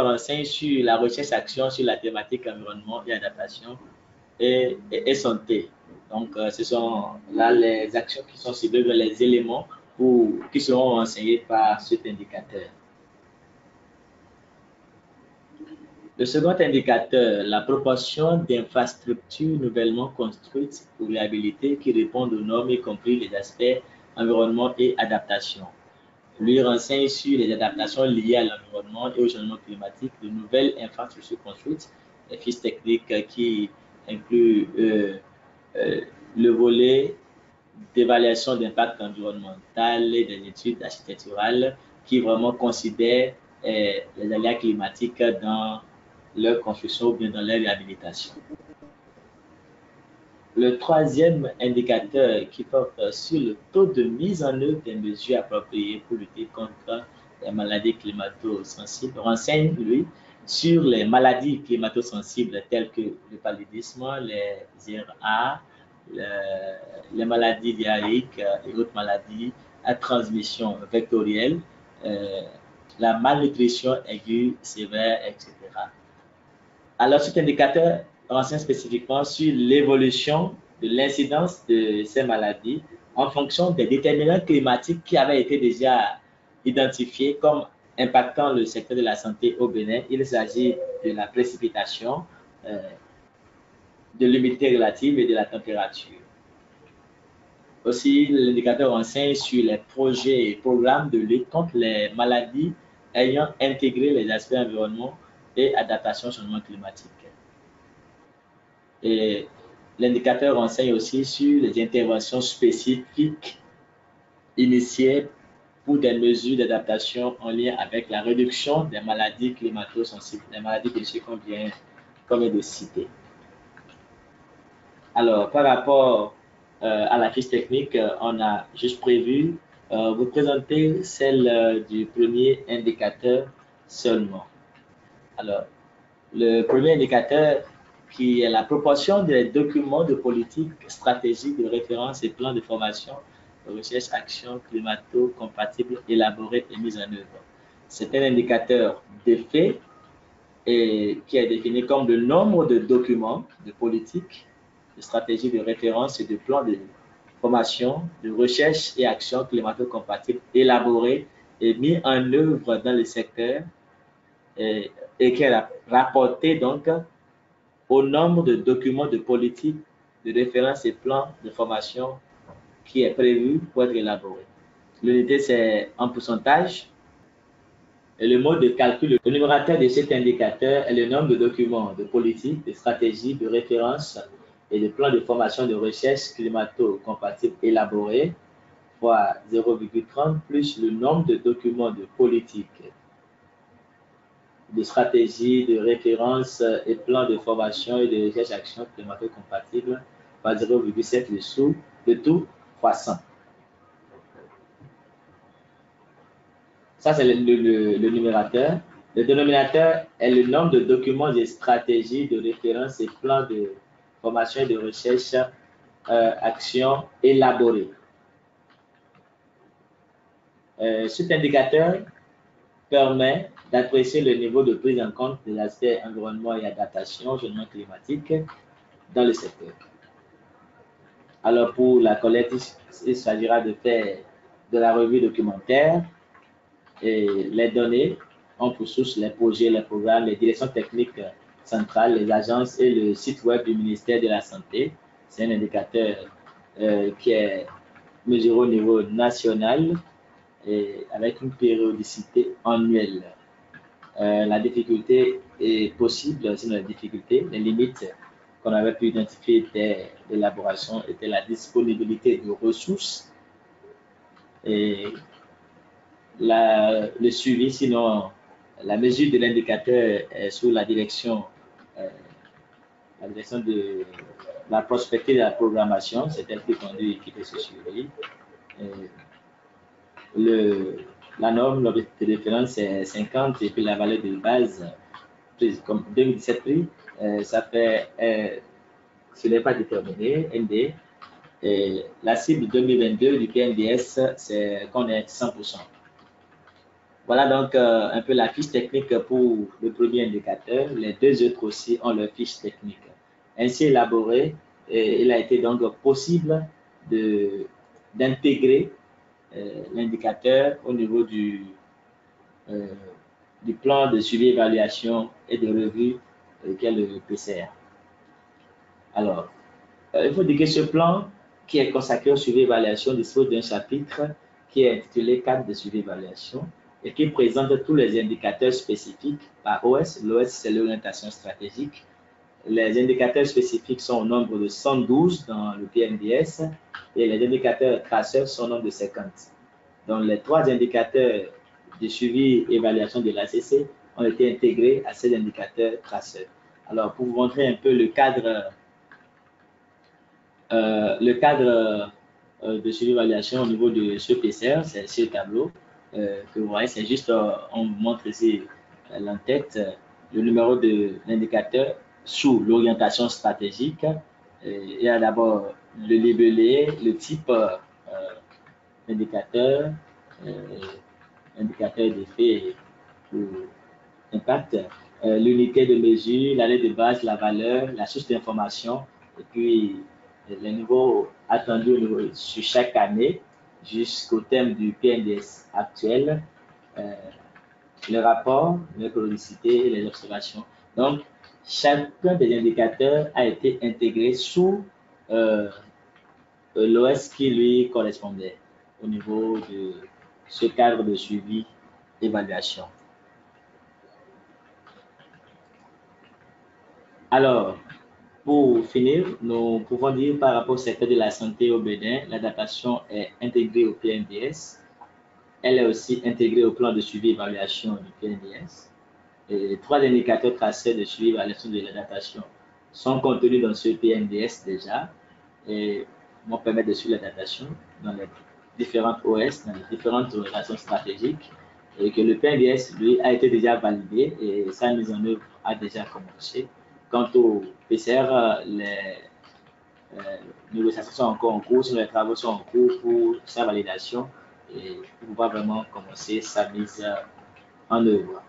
renseigne sur la recherche-action sur la thématique environnement et adaptation et santé. Donc, ce sont là les actions qui sont ciblées vers les éléments qui seront renseignés par cet indicateur. Le second indicateur, la proportion d'infrastructures nouvellement construites ou réhabilitées qui répondent aux normes, y compris les aspects environnement et adaptation. Lui renseigne sur les adaptations liées à l'environnement et au changement climatique, de nouvelles infrastructures construites, les fiches techniques qui incluent le volet d'évaluation d'impact environnemental et des études architecturales qui vraiment considèrent les aléas climatiques dans leur construction ou bien dans leur réhabilitation. Le troisième indicateur qui porte sur le taux de mise en œuvre des mesures appropriées pour lutter contre les maladies climato-sensibles renseigne, lui, sur les maladies climato-sensibles telles que le paludisme, les IRA, les maladies diarrhéiques et autres maladies à transmission vectorielle, la malnutrition aiguë, sévère, etc. Alors, cet indicateur renseigne spécifiquement sur l'évolution de l'incidence de ces maladies en fonction des déterminants climatiques qui avaient été déjà identifiés comme impactant le secteur de la santé au Bénin. Il s'agit de la précipitation, de l'humidité relative et de la température. Aussi, l'indicateur renseigne sur les projets et programmes de lutte contre les maladies ayant intégré les aspects environnement et adaptation au changement climatique. Et l'indicateur renseigne aussi sur les interventions spécifiques initiées pour des mesures d'adaptation en lien avec la réduction des maladies climato-sensibles, les maladies qu'on vient de citer. Alors, par rapport à la fiche technique, on a juste prévu vous présenter celle du premier indicateur seulement. Alors, le premier indicateur qui est la proportion des documents de politique stratégique de référence et plans de formation, de recherche, action climato-compatibles élaborés et mis en œuvre. C'est un indicateur d'effet et qui est défini comme le nombre de documents de politique, de stratégie de référence et de plans de formation, de recherche et action climato-compatibles élaborés et mis en œuvre dans le secteur et qui est rapporté donc au nombre de documents de politique, de référence et plans de formation qui est prévu pour être élaboré. L'unité, c'est en pourcentage. Et le mode de calcul, le numérateur de cet indicateur est le nombre de documents de politique, de stratégie, de référence et de plans de formation de recherche climato-compatibles élaborés, fois 0,30 plus le nombre de documents de politique, de stratégie, de référence et plan de formation et de recherche-action climato-compatible par 0,7 dessous de tout croissant. Ça, c'est le numérateur. Le dénominateur est le nombre de documents et stratégies de référence et plans de formation et de recherche action élaborés. Cet indicateur permet d'apprécier le niveau de prise en compte des aspects environnement et adaptation au changement climatique dans le secteur. Alors, pour la collecte, il s'agira de faire de la revue documentaire et les données ont pour source les projets, les programmes, les directions techniques centrales, les agences et le site web du ministère de la Santé. C'est un indicateur qui est mesuré au niveau national et avec une périodicité annuelle. La difficulté est possible, sinon la difficulté, les limites qu'on avait pu identifier dès l'élaboration étaient la disponibilité de ressources et le suivi, sinon la mesure de l'indicateur est sous la direction de la prospective de la programmation, c'est elle qui conduit et qui fait ce suivi. La norme de référence est 50 et puis la valeur de base, comme 2017 prix, ça fait, ce n'est pas déterminé, ND. Et la cible 2022 du PNDS, c'est qu'on est 100%. Voilà donc un peu la fiche technique pour le premier indicateur. Les deux autres aussi ont leur fiche technique. Ainsi élaboré, il a été donc possible d'intégrer l'indicateur au niveau du plan de suivi, évaluation et de revue qu'est le PCR. Alors, il faut dire que ce plan qui est consacré au suivi évaluation dispose d'un chapitre qui est intitulé cadre de suivi évaluation et qui présente tous les indicateurs spécifiques par OS. L'OS, c'est l'orientation stratégique. Les indicateurs spécifiques sont au nombre de 112 dans le PNDS et les indicateurs traceurs sont au nombre de 50. Donc, les trois indicateurs de suivi et évaluation de l'ACC ont été intégrés à ces indicateurs traceurs. Alors, pour vous montrer un peu le cadre de suivi et évaluation au niveau de ce PCR, c'est ce tableau que vous voyez, c'est juste, on vous montre ici l'entête, le numéro de l'indicateur sous l'orientation stratégique. Il y a d'abord le libellé, le type indicateur, indicateur d'effet ou impact, l'unité de mesure, l'année de base, la valeur, la source d'information, et puis les niveaux attendus sur chaque année jusqu'au thème du PNDS actuel, le rapport, la périodicité et les observations. Donc, chacun des indicateurs a été intégré sous l'OS qui lui correspondait au niveau de ce cadre de suivi évaluation. Alors, pour finir, nous pouvons dire par rapport au secteur de la santé au Bénin, l'adaptation est intégrée au PNDS. Elle est aussi intégrée au plan de suivi et évaluation du PNDS. Et les trois indicateurs tracés de suivi et évaluation de l'adaptation sont contenus dans ce PNDS déjà et vont permettre de suivre l'adaptation dans les différentes OS, dans les différentes relations stratégiques et que le PNDS, lui, a été déjà validé et sa mise en œuvre a déjà commencé. Quant au PCR, les négociations sont encore en cours, les travaux sont en cours pour sa validation et pour pouvoir vraiment commencer sa mise en œuvre.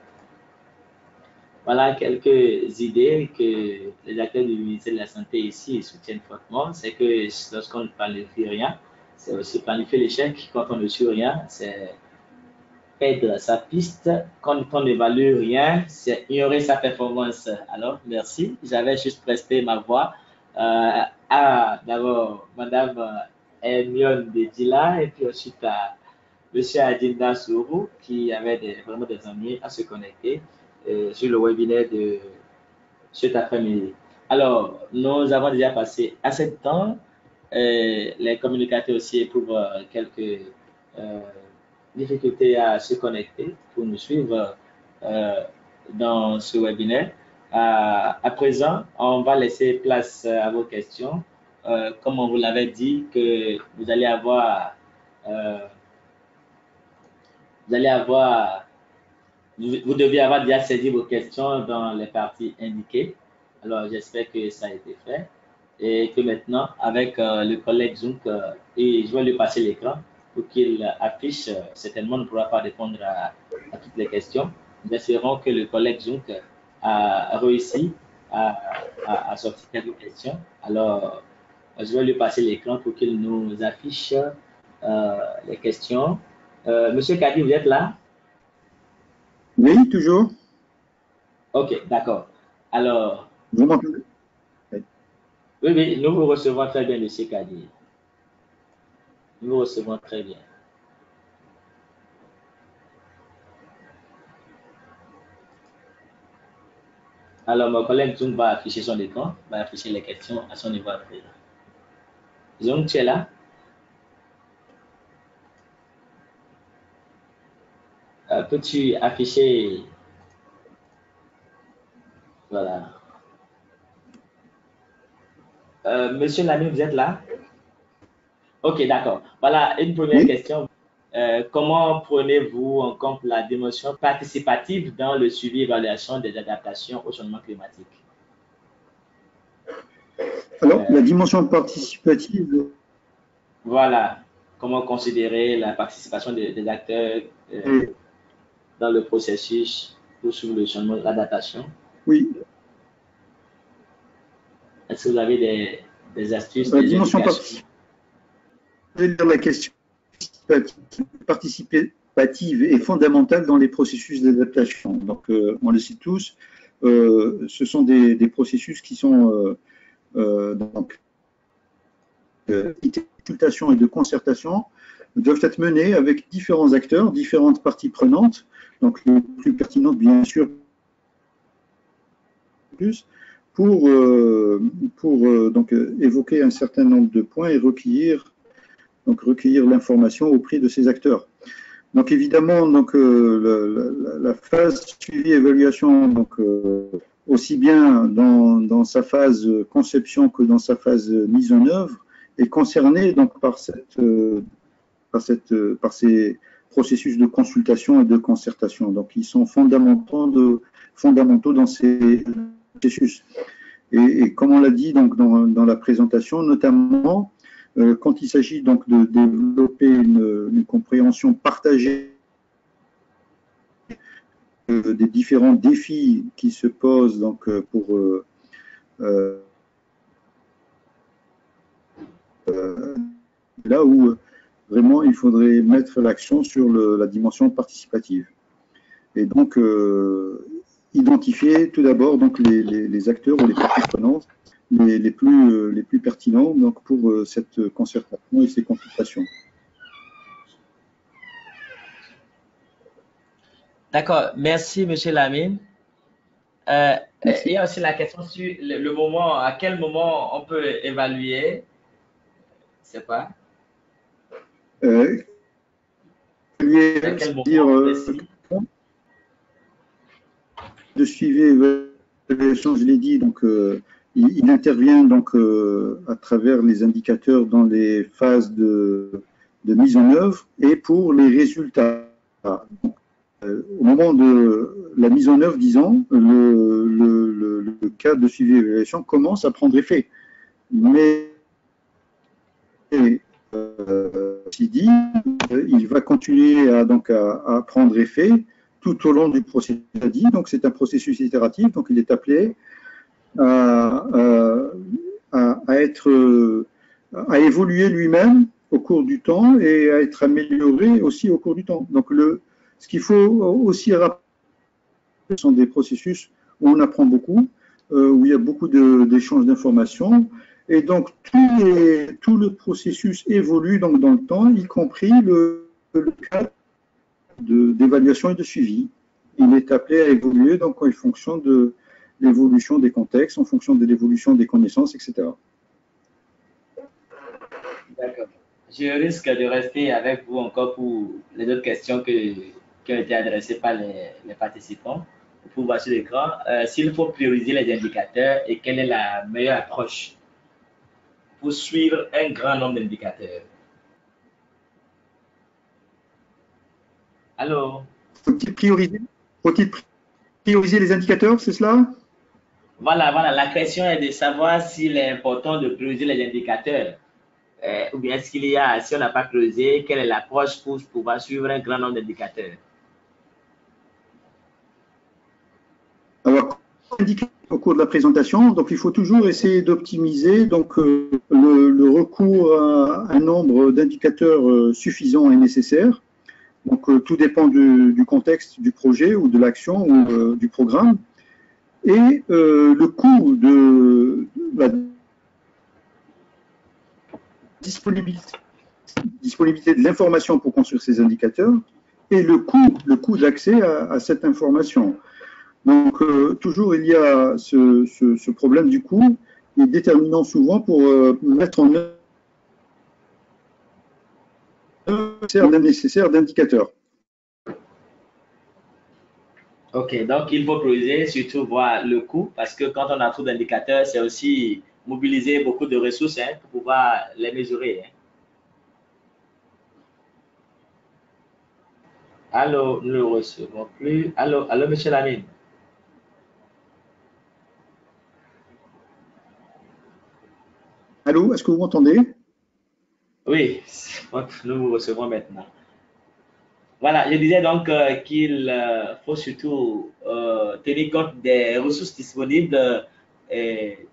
Voilà quelques idées que les acteurs du ministère de la Santé ici soutiennent fortement. C'est que lorsqu'on ne planifie rien, c'est aussi planifier l'échec. Quand on ne suit rien, c'est perdre sa piste. Quand on n'évalue rien, c'est ignorer sa performance. Alors, merci. J'avais juste presté ma voix à d'abord Madame Hermione Bedila et puis ensuite à M. Adinda Sourou qui avait vraiment des ennuis à se connecter sur le webinaire de cet après-midi. Alors, nous avons déjà passé assez de temps. Les communicateurs aussi éprouvent quelques difficultés à se connecter pour nous suivre dans ce webinaire. À présent, on va laisser place à vos questions. Comme on vous l'avait dit, que vous allez avoir, vous devez avoir déjà saisi vos questions dans les parties indiquées. Alors, j'espère que ça a été fait et que maintenant, avec le collègue Zoom, et je vais lui passer l'écran pour qu'il affiche. Certainement, on ne pourra pas répondre à toutes les questions. Nous espérons que le collègue Zoom a réussi à sortir quelques questions. Alors, je vais lui passer l'écran pour qu'il nous affiche les questions. Monsieur Kadi, vous êtes là? Oui, toujours. Ok, d'accord. Alors, Vous m'entendez? oui, nous vous recevons très bien, monsieur Kadi. Nous vous recevons très bien. Alors, mon collègue Zoom va afficher son écran, va afficher les questions à son niveau après. Zoom, tu es là? Peux-tu afficher? Voilà. Monsieur Lamy, vous êtes là? Ok, d'accord. Voilà, une première Oui. question. Comment prenez-vous en compte la dimension participative dans le suivi et évaluation des adaptations au changement climatique? Alors, la dimension participative. Voilà. Comment considérer la participation des acteurs dans le processus pour suivre le changement, l'adaptation? Oui. Est-ce que vous avez des astuces, La des dimension indications? la question participative est fondamentale dans les processus d'adaptation. Donc, on le sait tous, ce sont des processus qui sont donc, consultation et de concertation doivent être menés avec différents acteurs, différentes parties prenantes, donc les plus pertinentes bien sûr, plus pour donc évoquer un certain nombre de points et recueillir l'information auprès de ces acteurs. Donc évidemment, donc, la phase suivi-évaluation, donc aussi bien dans sa phase conception que dans sa phase mise en œuvre, est concernée donc par ces processus de consultation et de concertation. Donc ils sont fondamentaux dans ces processus. Et comme on l'a dit donc dans la présentation, notamment quand il s'agit donc de développer une compréhension partagée des différents défis qui se posent donc pour là où vraiment il faudrait mettre l'accent sur la dimension participative. Et donc identifier tout d'abord donc les acteurs ou les parties prenantes les plus pertinents donc pour cette concertation et ces consultations. D'accord, merci Monsieur Lamine. Il y a aussi la question sur le moment, à quel moment on peut évaluer, je sais pas. À quel moment précis? De suivi évaluation, je l'ai dit, donc il intervient donc à travers les indicateurs dans les phases de mise en œuvre et pour les résultats. Donc, au moment de la mise en œuvre, disons, le cadre de suivi et évaluation commence à prendre effet. Mais dit, il va continuer à prendre effet tout au long du processus. Donc c'est un processus itératif, donc il est appelé à évoluer lui-même au cours du temps et à être amélioré aussi au cours du temps. Donc ce qu'il faut aussi rappeler, ce sont des processus où on apprend beaucoup, où il y a beaucoup d'échanges d'informations. Et donc, tout le processus évolue donc, dans le temps, y compris le cadre d'évaluation et de suivi. Il est appelé à évoluer donc, en fonction de l'évolution des contextes, en fonction de l'évolution des connaissances, etc. D'accord. Je risque de rester avec vous encore pour les autres questions qui ont été adressées par les participants. pour voir sur l'écran, s'il faut prioriser les indicateurs et quelle est la meilleure approche pour suivre un grand nombre d'indicateurs. Allô? Faut-il prioriser les indicateurs, c'est cela? Voilà, la question est de savoir s'il est important de prioriser les indicateurs. Ou bien est-ce qu'il y a, si on n'a pas priorisé, quelle est l'approche pour pouvoir suivre un grand nombre d'indicateurs? Alors, comme indiqué au cours de la présentation, donc il faut toujours essayer d'optimiser donc le recours à un nombre d'indicateurs suffisant et nécessaire. Donc tout dépend du contexte du projet ou de l'action ou du programme. Et le coût de la disponibilité de l'information pour construire ces indicateurs et le coût d'accès à cette information. Donc, toujours, il y a ce problème du coût qui est déterminant souvent pour mettre en œuvre le nécessaire d'indicateurs. Ok, donc il faut prioriser, surtout voir le coût, parce que quand on a trop d'indicateurs, c'est aussi mobiliser beaucoup de ressources pour pouvoir les mesurer. Allô, nous ne le recevons plus. Allô, monsieur Lamine. Allô, est-ce que vous m'entendez? Oui, nous vous recevons maintenant. Voilà, je disais donc qu'il faut surtout tenir compte des ressources disponibles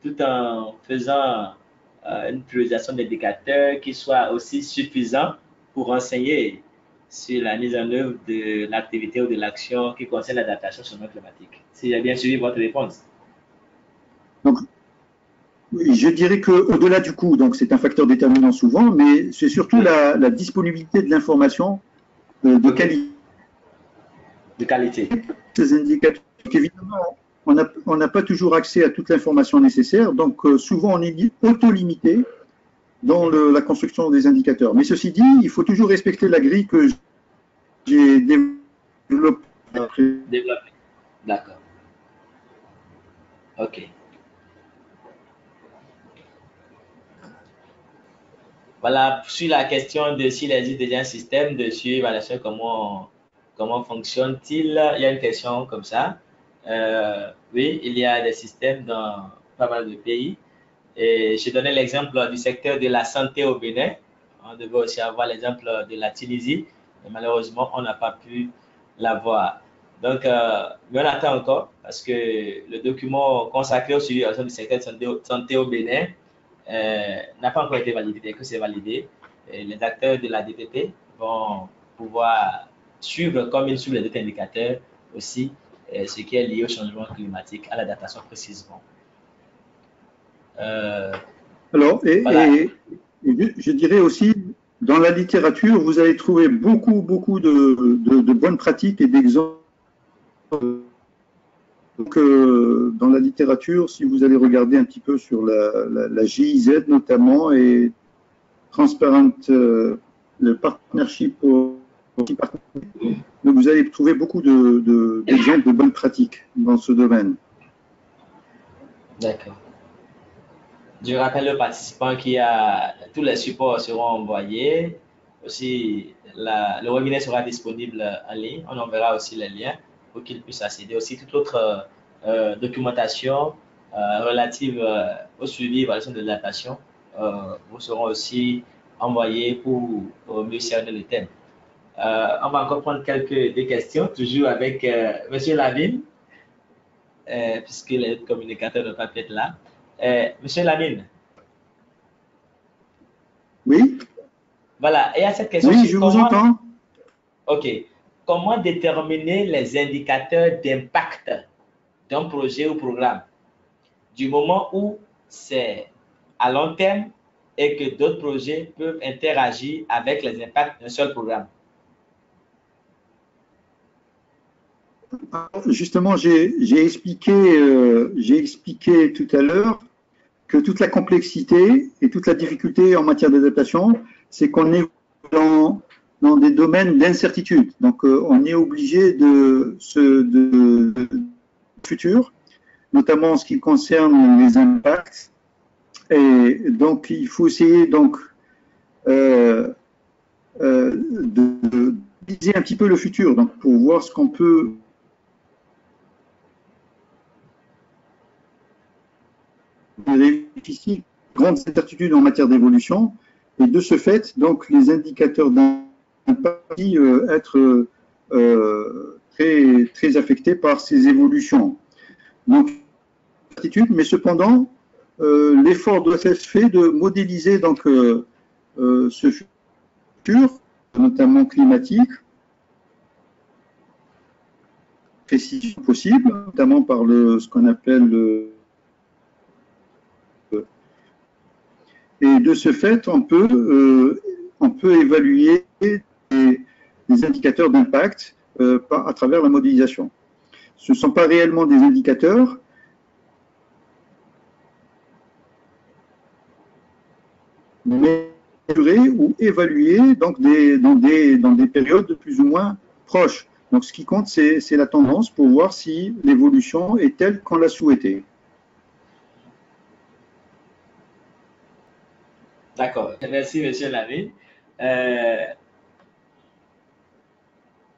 tout en faisant une priorisation d'indicateurs qui soit aussi suffisant pour renseigner sur la mise en œuvre de l'activité ou de l'action qui concerne l'adaptation au changement climatique. Si j'ai bien suivi votre réponse. Donc, je dirais qu'au-delà du coût, donc c'est un facteur déterminant souvent, mais c'est surtout la disponibilité de l'information de qualité. De qualité. Ces indicateurs, évidemment, on n'a pas toujours accès à toute l'information nécessaire, donc souvent on est auto-limité dans la construction des indicateurs. Mais ceci dit, il faut toujours respecter la grille que j'ai développée. D'accord. Ok. Voilà, sur la question de s'il existe déjà un système de suivi évaluation, comment fonctionne-t-il? Il y a une question comme ça. Oui, il y a des systèmes dans pas mal de pays. Et je donnais l'exemple du secteur de la santé au Bénin. On devait aussi avoir l'exemple de la Tunisie. Mais malheureusement, on n'a pas pu l'avoir. Donc, mais on attend encore parce que le document consacré au suivi du secteur de santé au Bénin n'a pas encore été validé. Dès que c'est validé, les acteurs de la DPP vont pouvoir suivre, comme ils suivent les autres indicateurs aussi, ce qui est lié au changement climatique, à l'adaptation précisément. Alors, voilà. je dirais aussi, dans la littérature, vous allez trouver beaucoup de bonnes pratiques et d'exemples. Donc, dans la littérature, si vous allez regarder un petit peu sur la GIZ notamment et Transparent, le Partnership donc vous allez trouver beaucoup d'exemples de bonnes pratiques dans ce domaine. D'accord. Je rappelle aux participants tous les supports seront envoyés. Aussi, le webinaire sera disponible en ligne. On enverra aussi les liens pour qu'ils puissent accéder. Aussi, toute autre documentation relative au suivi et évaluation de l'adaptation vous seront aussi envoyés pour mieux cerner le thème. On va encore prendre des questions, toujours avec M. Lamine, puisque les communicateurs ne peuvent pas être là. Monsieur Lamine. Oui. Voilà, et à cette question. Oui, je vous entends. OK. Comment déterminer les indicateurs d'impact d'un projet ou programme du moment où c'est à long terme et que d'autres projets peuvent interagir avec les impacts d'un seul programme? Justement, j'ai expliqué tout à l'heure que toute la complexité et toute la difficulté en matière d'adaptation, c'est qu'on est dans des domaines d'incertitude. Donc, on est obligé futur, notamment en ce qui concerne les impacts. Et donc, il faut essayer donc de viser un petit peu le futur, donc pour voir ce qu'on peut vérifier, grande certitude en matière d'évolution, et de ce fait, donc les indicateurs d'impact être très affectés par ces évolutions. Donc, certitude, mais cependant, l'effort doit être fait de modéliser donc ce futur, notamment climatique, précision possible, notamment par ce qu'on appelle et de ce fait, on peut évaluer les indicateurs d'impact à travers la modélisation. Ce ne sont pas réellement des indicateurs, mais mesurer ou évaluer donc dans des périodes plus ou moins proches. Donc, ce qui compte, c'est la tendance pour voir si l'évolution est telle qu'on l'a souhaité. D'accord. Merci, Monsieur Lamine.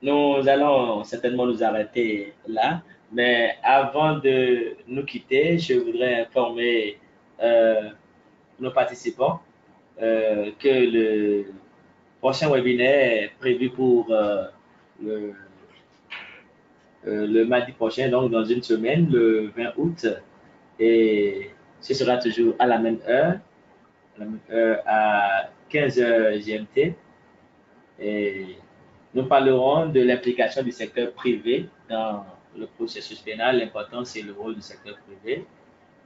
Nous allons certainement nous arrêter là, mais avant de nous quitter, je voudrais informer nos participants que le prochain webinaire est prévu pour le mardi prochain, donc dans une semaine, le 20 août, et ce sera toujours à la même heure, à 15h GMT. Et nous parlerons de l'implication du secteur privé dans le processus pénal, l'importance et le rôle du secteur privé.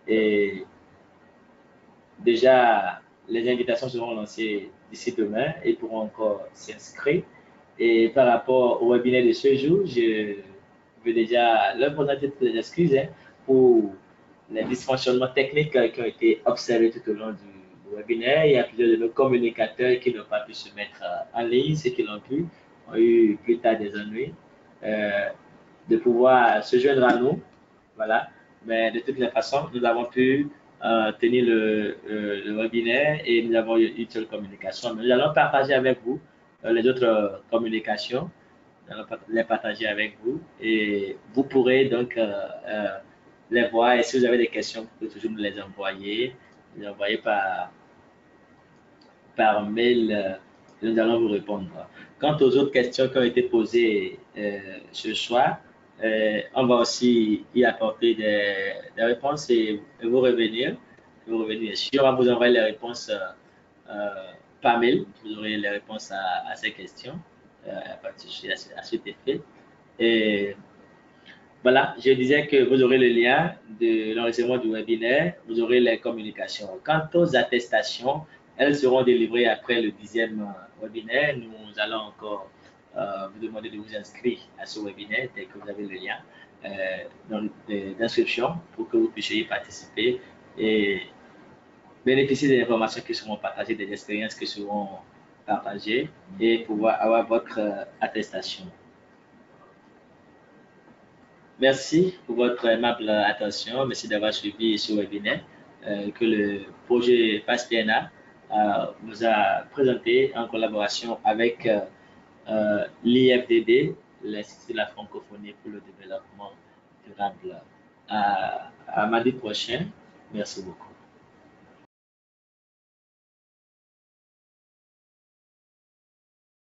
Et déjà, les invitations seront lancées d'ici demain et pourront encore s'inscrire. Et par rapport au webinaire de ce jour, je veux déjà leur présenter toutes les excuses pour les dysfonctionnements techniques qui ont été observés tout au long du webinaire. Il y a plusieurs de nos communicateurs qui n'ont pas pu se mettre en ligne, ceux qui l'ont pu ont eu plus tard des ennuis de pouvoir se joindre à nous. Voilà. Mais de toutes les façons, nous avons pu tenir le webinaire et nous avons eu une seule communication. Mais nous allons partager avec vous les autres communications. Nous allons les partager avec vous et vous pourrez donc les voir. Et si vous avez des questions, vous pouvez toujours nous les envoyer. Les envoyer par mail. Nous allons vous répondre. Quant aux autres questions qui ont été posées ce soir, on va aussi y apporter des réponses et vous revenir. Si on va vous envoyer les réponses par mail, vous aurez les réponses à ces questions à cet effet. Et voilà, je disais que vous aurez le lien de l'enregistrement du webinaire, vous aurez les communications. Quant aux attestations, elles seront délivrées après le 10e webinaire. Nous allons encore vous demander de vous inscrire à ce webinaire dès que vous avez le lien d'inscription pour que vous puissiez y participer et bénéficier des informations qui seront partagées, des expériences qui seront partagées et pouvoir avoir votre attestation. Merci pour votre aimable attention. Merci d'avoir suivi ce webinaire que le projet PASPNA vous a présenté en collaboration avec l'IFDD, l'Institut de la francophonie pour le développement durable. À mardi prochain. Merci beaucoup.